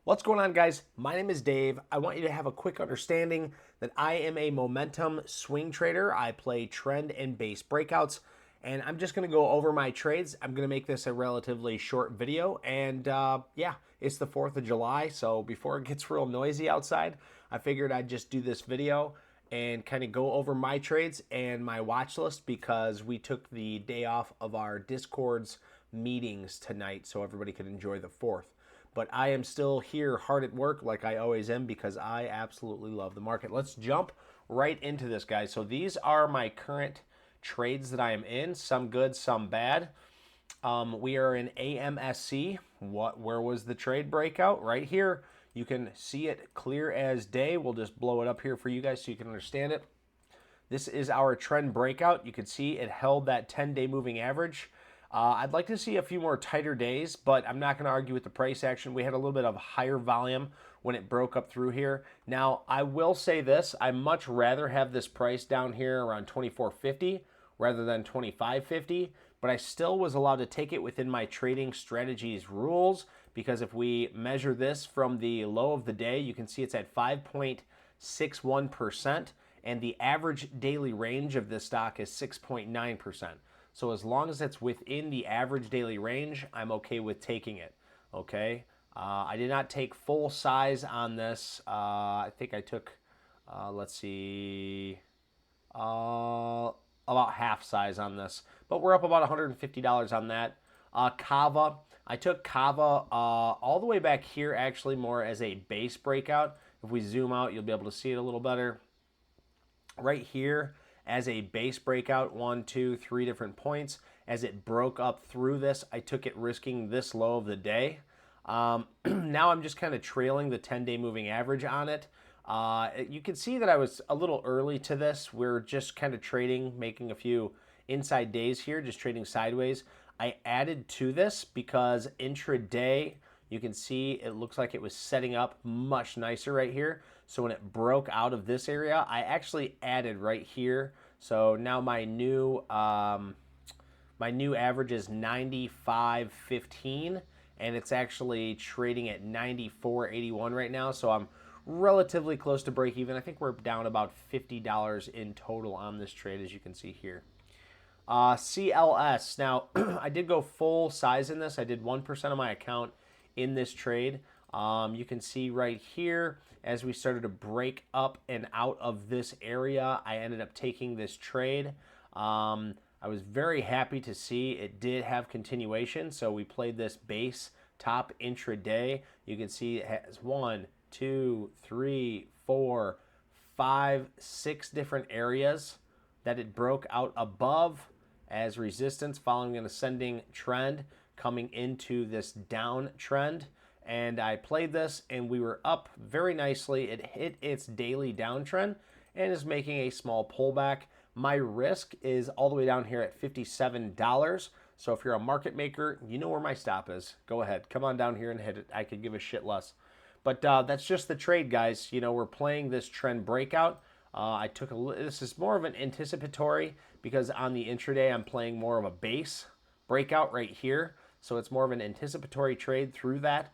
What's going on, guys? My name is Dave. I want you to have a quick understanding that I am a momentum swing trader. I play trend and base breakouts, and I'm just going to go over my trades. I'm going to make this a relatively short video, and yeah, it's the 4th of July, so before it gets real noisy outside, I figured I'd just do this video and kind of go over my trades and my watch list because we took the day off of our Discord's meetings tonight so everybody could enjoy the 4th. But I am still here hard at work like I always am because I absolutely love the market. Let's jump right into this, guys. So these are my current trades that I am in, some good, some bad. We are in AMSC. Where was the trade breakout? Right here. You can see it clear as day. We'll just blow it up here for you guys so you can understand it. This is our trend breakout. You can see it held that 10-day moving average. I'd like to see a few more tighter days, but I'm not going to argue with the price action. We had a little bit of higher volume when it broke up through here. Now, I will say this. I much rather have this price down here around 24.50 rather than 25.50, but I still was allowed to take it within my trading strategies rules because if we measure this from the low of the day, you can see it's at 5.61%, and the average daily range of this stock is 6.9%. So as long as it's within the average daily range, I'm okay with taking it, okay? I did not take full size on this. I think I took, let's see, about half size on this. But we're up about $150 on that. CAVA, I took CAVA all the way back here actually more as a base breakout. If we zoom out, you'll be able to see it a little better. Right here, as a base breakout, 1, 2, 3 different points. As it broke up through this, I took it risking this low of the day. Now I'm just kind of trailing the 10-day moving average on it. You can see that I was a little early to this. We're just kind of trading, making a few inside days here, just trading sideways. I added to this because intraday, you can see it looks like it was setting up much nicer right here. So when it broke out of this area, I actually added right here. So now my new average is 95.15, and it's actually trading at 94.81 right now. So I'm relatively close to break even. I think we're down about $50 in total on this trade, as you can see here. CLS. Now, I did go full size in this. I did 1% of my account in this trade. You can see right here as we started to break up and out of this area, I ended up taking this trade. I was very happy to see it did have continuation, so we played this base top intraday. You can see it has 1, 2, 3, 4, 5, 6 different areas that it broke out above as resistance following an ascending trend coming into this downtrend. And I played this and we were up very nicely. It hit its daily downtrend and is making a small pullback. My risk is all the way down here at $57. So if you're a market maker, you know where my stop is. Go ahead, come on down here and hit it. I could give a shit less. But that's just the trade, guys. You know, we're playing this trend breakout. This is more of an anticipatory because on the intraday, I'm playing more of a base breakout right here. So it's more of an anticipatory trade through that.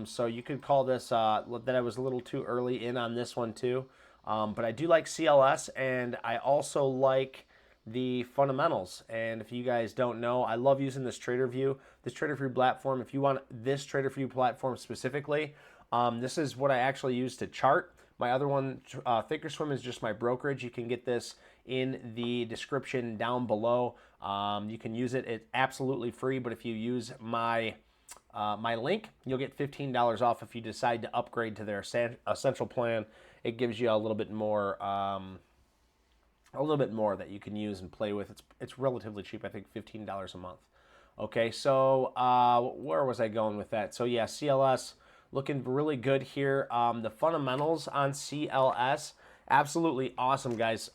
So you could call this that I was a little too early in on this one too. But I do like CLS, and I also like the fundamentals. And if you guys don't know, I love using this TraderView platform. If you want this TraderView platform specifically, this is what I actually use to chart. My other one, Thinkorswim, is just my brokerage. You can get this in the description down below. You can use it. It's absolutely free, but if you use my link, you'll get $15 off if you decide to upgrade to their essential plan. It gives you a little bit more that you can use and play with. It's relatively cheap. I think $15 a month. Okay, so where was I going with that? So yeah, CLS looking really good here. The fundamentals on CLS, absolutely awesome, guys.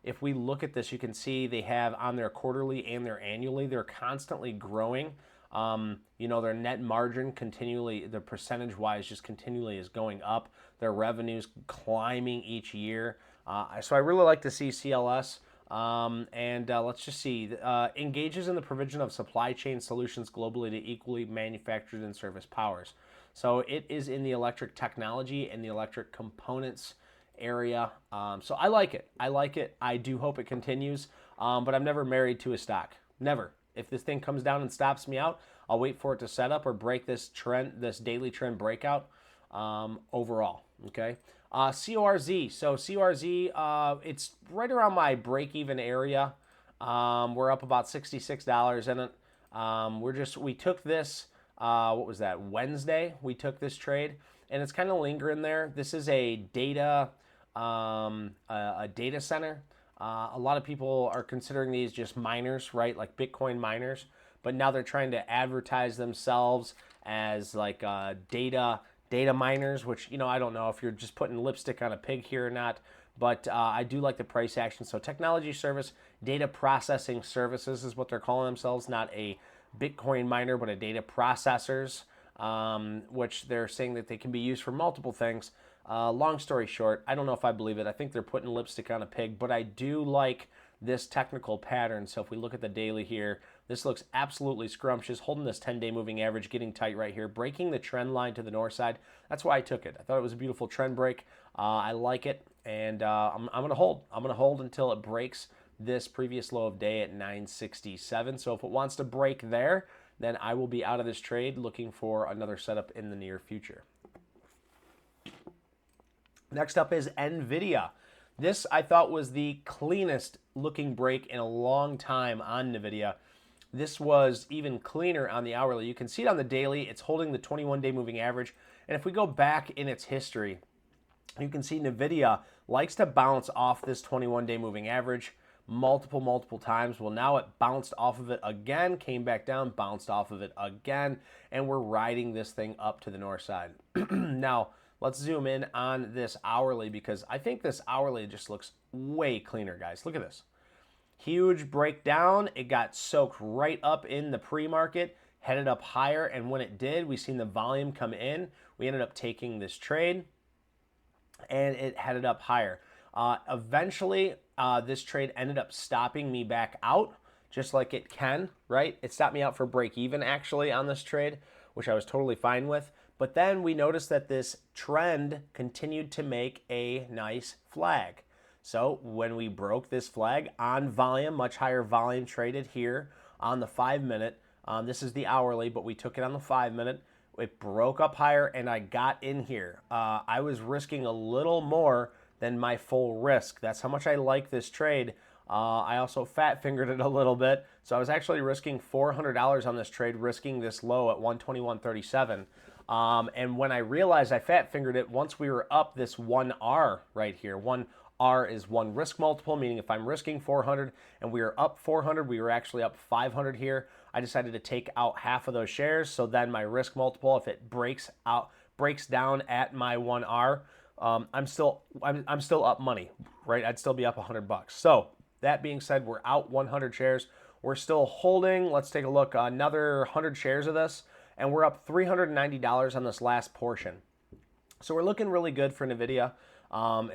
If we look at this, you can see they have on their quarterly and their annually, they're constantly growing. You know, their net margin continually, the percentage-wise, just continually is going up. Their revenue's climbing each year. So I really like to see CLS. Let's just see. Engages in the provision of supply chain solutions globally to equally manufactured and service powers. So it is in the electric technology and the electric components area. So I like it. I like it. I do hope it continues, but I'm never married to a stock. Never. If this thing comes down and stops me out, I'll wait for it to set up or break this trend, this daily trend breakout overall. Okay. CORZ. So CORZ, it's right around my break-even area. We're up about $66 in it. We took this, what was that, Wednesday? We took this trade, and it's kind of lingering there. This is a data center. A lot of people are considering these just miners, right? Like Bitcoin miners, but now they're trying to advertise themselves as like data miners, which, you know, I don't know if you're just putting lipstick on a pig here or not, but I do like the price action. So technology service, data processing services is what they're calling themselves, not a Bitcoin miner, but a data processors, which they're saying that they can be used for multiple things. Long story short, I don't know if I believe it. I think they're putting lipstick on a pig, but I do like this technical pattern. So if we look at the daily here, this looks absolutely scrumptious, holding this 10-day moving average, getting tight right here, breaking the trend line to the north side. That's why I took it. I thought it was a beautiful trend break. I like it, and I'm going to hold. I'm going to hold until it breaks this previous low of day at 967. So if it wants to break there, then I will be out of this trade, looking for another setup in the near future. Next up is NVDA. This I thought was the cleanest looking break in a long time on NVIDIA. This was even cleaner on the hourly. You can see it on the daily. It's holding the 21-day moving average. And if we go back in its history, you can see NVIDIA likes to bounce off this 21-day moving average multiple times. Well, now it bounced off of it again, came back down, bounced off of it again, and we're riding this thing up to the north side. Now, let's zoom in on this hourly, because I think this hourly just looks way cleaner, guys. Look at this. Huge breakdown. It got soaked right up in the pre-market, headed up higher, and when it did, we seen the volume come in. We ended up taking this trade, and it headed up higher. Eventually, this trade ended up stopping me back out, just like it can, right? It stopped me out for break even, actually, on this trade, which I was totally fine with. But then we noticed that this trend continued to make a nice flag. So when we broke this flag on volume, much higher volume traded here on the 5-minute, this is the hourly, but we took it on the 5-minute. It broke up higher, and I got in here. I was risking a little more than my full risk. That's how much I like this trade. I also fat fingered it a little bit, so I was actually risking $400 on this trade, risking this low at 121.37. And when I realized I fat fingered it, once we were up this 1R right here, 1R is one risk multiple, meaning if I'm risking 400 and we are up 400, we were actually up 500 here. I decided to take out half of those shares, so then my risk multiple, if it breaks down at my 1R, I'm still up money, right? I'd still be up $100. So that being said, we're out 100 shares. We're still holding. Let's take a look. Another 100 shares of this, and we're up $390 on this last portion. So we're looking really good for NVIDIA.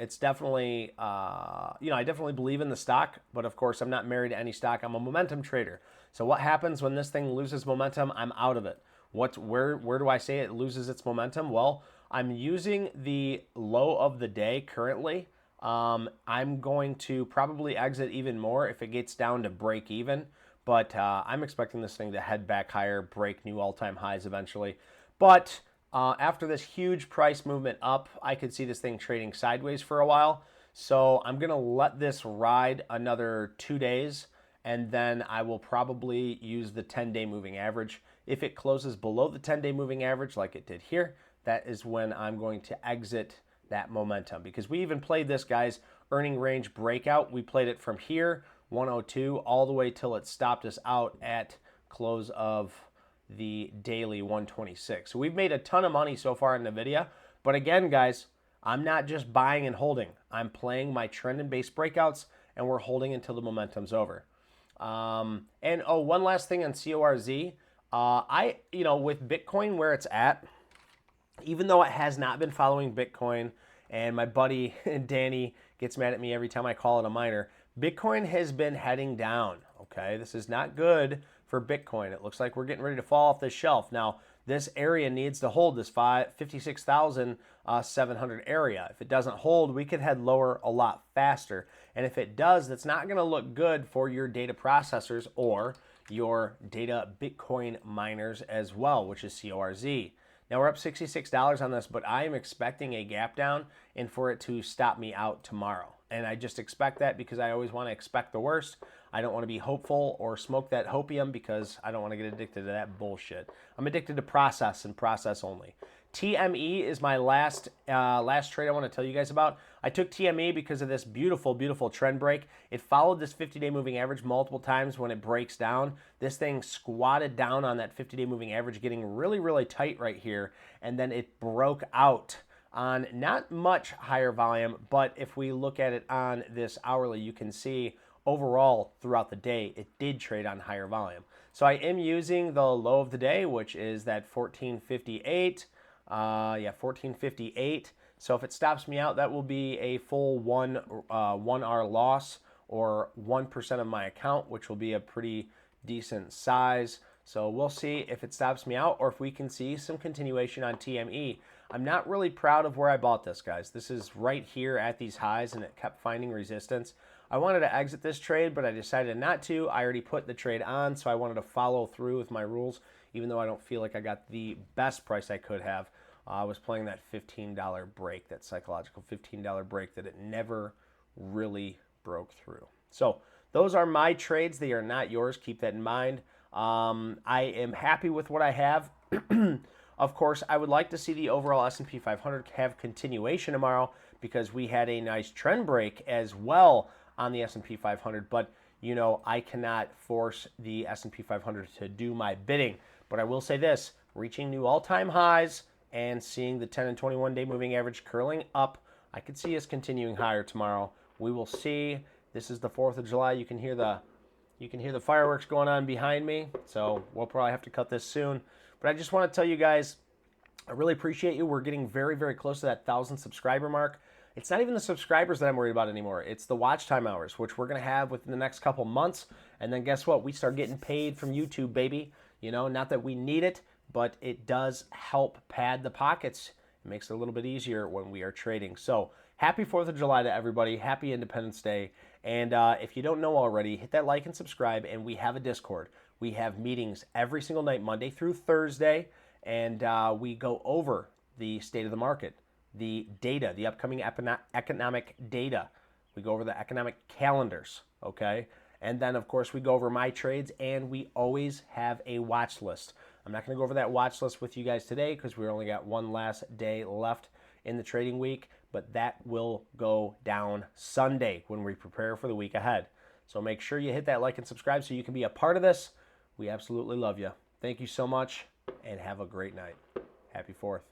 It's definitely, I definitely believe in the stock, but of course I'm not married to any stock. I'm a momentum trader. So what happens when this thing loses momentum? I'm out of it. Where do I say it loses its momentum? Well, I'm using the low of the day currently. I'm going to probably exit even more if it gets down to break even, but I'm expecting this thing to head back higher, break new all-time highs eventually. But after this huge price movement up, I could see this thing trading sideways for a while. So I'm going to let this ride another 2 days, and then I will probably use the 10-day moving average. If it closes below the 10-day moving average like it did here, that is when I'm going to exit that momentum, because we even played this, guys, earning range breakout. We played it from here, 102, all the way till it stopped us out at close of the daily 126. So we've made a ton of money so far in NVIDIA. But again, guys, I'm not just buying and holding. I'm playing my trend and base breakouts, and we're holding until the momentum's over. One last thing on CORZ. With Bitcoin where it's at, even though it has not been following Bitcoin, and my buddy Danny gets mad at me every time I call it a miner, Bitcoin has been heading down, okay? This is not good for Bitcoin. It looks like we're getting ready to fall off this shelf. Now, this area needs to hold, this 56,700 area. If it doesn't hold, we could head lower a lot faster. And if it does, that's not going to look good for your data processors or your data Bitcoin miners as well, which is CORZ. Now we're up $66 on this, but I am expecting a gap down and for it to stop me out tomorrow. And I just expect that because I always want to expect the worst. I don't want to be hopeful or smoke that hopium because I don't want to get addicted to that bullshit. I'm addicted to process and process only. TME is my last trade I want to tell you guys about. I took TME because of this beautiful, beautiful trend break. It followed this 50-day moving average multiple times. When it breaks down, this thing squatted down on that 50-day moving average, getting really, really tight right here, and then it broke out on not much higher volume, but if we look at it on this hourly, you can see overall throughout the day, it did trade on higher volume. So I am using the low of the day, which is that 1458. 1458. So if it stops me out, that will be a full 1R loss or 1% of my account, which will be a pretty decent size. So we'll see if it stops me out or if we can see some continuation on TME. I'm not really proud of where I bought this, guys. This is right here at these highs, and it kept finding resistance. I wanted to exit this trade, but I decided not to. I already put the trade on, so I wanted to follow through with my rules, even though I don't feel like I got the best price I could have. I was playing that $15 break, that psychological $15 break that it never really broke through. So those are my trades. They are not yours. Keep that in mind. I am happy with what I have. Of course, I would like to see the overall S&P 500 have continuation tomorrow because we had a nice trend break as well on the S&P 500. But, you know, I cannot force the S&P 500 to do my bidding. But I will say this, reaching new all-time highs and seeing the 10 and 21-day moving average curling up, I could see us continuing higher tomorrow. We will see. This is the 4th of July. You can hear the fireworks going on behind me. So we'll probably have to cut this soon. But I just want to tell you guys, I really appreciate you. We're getting very, very close to that 1,000 subscriber mark. It's not even the subscribers that I'm worried about anymore. It's the watch time hours, which we're going to have within the next couple months. And then guess what? We start getting paid from YouTube, baby. You know, not that we need it, but it does help pad the pockets. It makes it a little bit easier when we are trading. So happy 4th of July to everybody. Happy Independence Day. And if you don't know already, hit that like and subscribe. And we have a Discord. We have meetings every single night, Monday through Thursday. And we go over the state of the market, the data, the upcoming economic data. We go over the economic calendars, okay? And then, of course, we go over my trades, and we always have a watch list. I'm not going to go over that watch list with you guys today because we only got one last day left in the trading week, but that will go down Sunday when we prepare for the week ahead. So make sure you hit that like and subscribe so you can be a part of this. We absolutely love you. Thank you so much, and have a great night. Happy 4th.